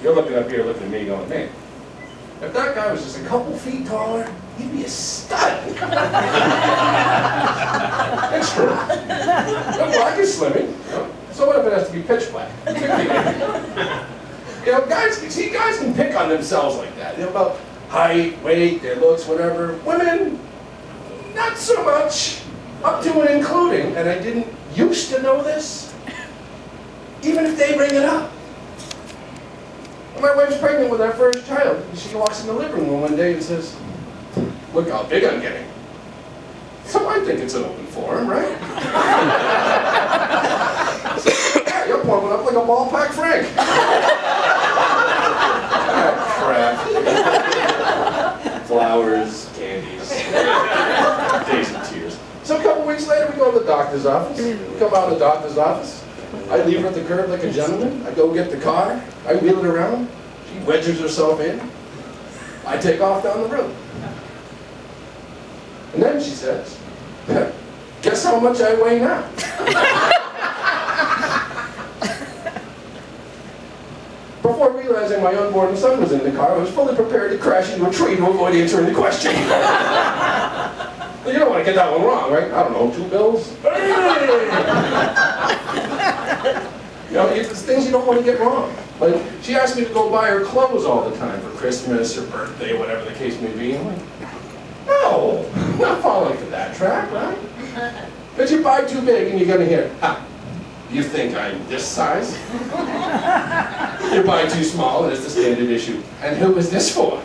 You're looking up here, looking at me, going, man, if that guy was just a couple feet taller, he'd be a stud. It's true. I'm black and slimming. So what if it has to be pitch black? Guys can pick on themselves like that. About height, weight, their looks, whatever. Women, not so much. Up to and including, and I didn't used to know this, even if they bring it up. My wife's pregnant with our first child, and she walks in the living room one day and says, look how big I'm getting. So I think it's an open forum, right? Yeah, you're pluming up like a ball-pack Frank. Crap. Flowers, candies, days of tears. So a couple weeks later, we go to the doctor's office. We come out of the doctor's office. I leave her at the curb like a gentleman. I go get the car. I wheel it around. She wedges herself in. I take off down the road. And then she says, guess how much I weigh now? Before realizing my unborn son was in the car, I was fully prepared to crash into a tree to avoid answering the question. You don't want to get that one wrong, right? I don't know, 2 bills? It's things you don't want to get wrong. Like, she asked me to go buy her clothes all the time for Christmas or birthday, whatever the case may be. I'm like, no, I'm not falling for that trap, right? But you buy too big and you're going to hear, you think I'm this size? You buy too small and it's the standard issue. And who is this for?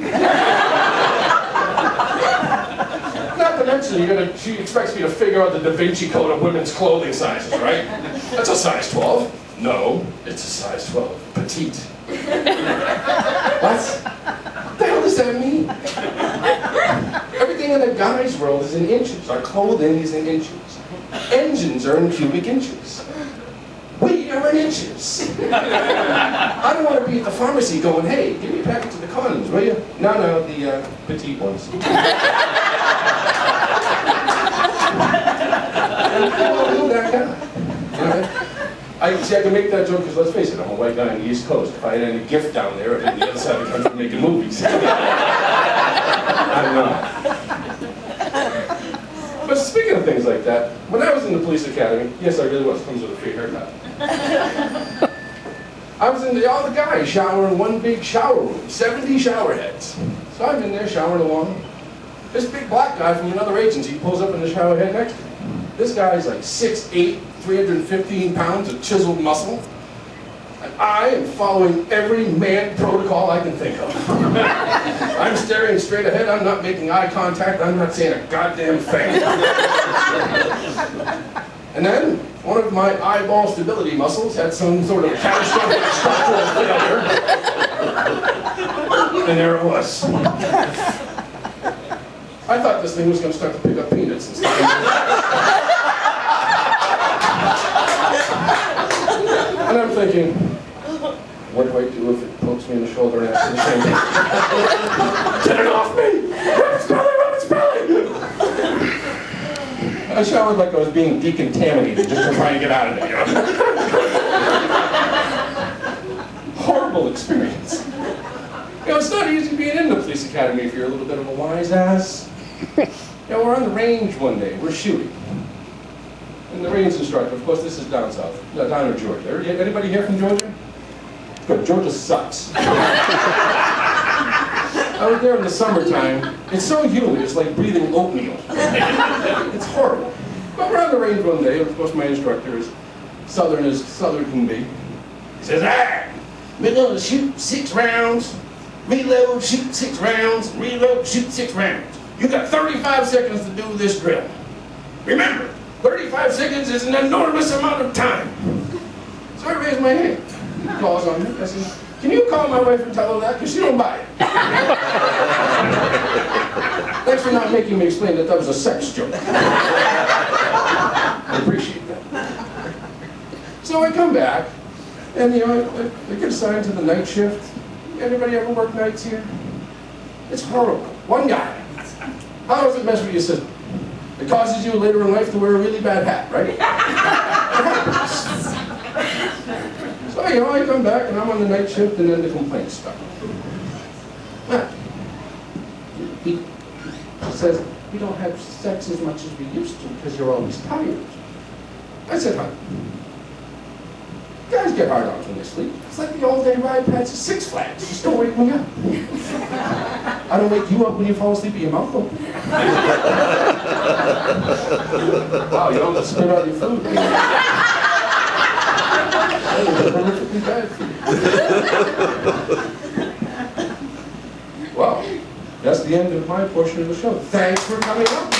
Not to mention, she expects me to figure out the Da Vinci Code of women's clothing sizes, right? That's a size 12. No, it's a size 12. Petite. What? What the hell does that mean? Everything in the guy's world is in inches. Our clothing is in inches. Engines are in cubic inches. We are in inches. I don't want to be at the pharmacy going, hey, give me a package of the condoms, will you? No, the petite ones. I'm that guy. I can make that joke because, let's face it, I'm a white guy on the East Coast. If I had any gift down there, I'd be on the other side of the country making movies. I'm not. But speaking of things like that, when I was in the police academy, yes, I really was, comes with a free haircut. I was in all the guys showering one big shower room, 70 shower heads. So I'm in there showering along. This big black guy from another agency pulls up in the shower head next to me. This guy's like 6'8", 315 pounds of chiseled muscle. And I am following every man protocol I can think of. I'm staring straight ahead, I'm not making eye contact, I'm not saying a goddamn thing. And then, one of my eyeball stability muscles had some sort of catastrophic structural failure. And there it was. I thought this thing was going to start to pick up peanuts and stuff. And I'm thinking, what do I do if it pokes me in the shoulder and asks me the same thing? Get it off me! Rub its belly! I showered like I was being decontaminated just to try and get out of there. Horrible experience. It's not easy being in the police academy if you're a little bit of a wise ass. We're on the range one day, we're shooting. And the range instructor, of course this is down south, down in Georgia. Anybody here from Georgia? Good, Georgia sucks. I was there in the summertime. It's so humid, it's like breathing oatmeal. It's horrible. But we're on the range one day, and of course my instructor is southern as southern can be. He says, we're going to shoot 6 rounds, reload, shoot 6 rounds, reload, shoot 6 rounds. You got 35 seconds to do this drill. Remember, 35 seconds is an enormous amount of time. So I raise my hand. He calls on me. I said, can you call my wife and tell her that? Because she don't buy it. Thanks for not making me explain that was a sex joke. I appreciate that. So I come back, and I get assigned to the night shift. Anybody ever work nights here? It's horrible. One guy. How does it mess with your system? It causes you later in life to wear a really bad hat, right? So I Well, you know, I come back and I'm on the night shift and then the complaints start. Well, he says, we don't have sex as much as we used to because you're always tired. I said, honey, guys get hard-ons when they sleep. It's like the all-day ride past Six Flags. Just don't wake me up. I don't wake you up when you fall asleep with your mouth open. Wow, you don't spit out your food. That was horrifically bad for you. Well, that's the end of my portion of the show. Thanks for coming up.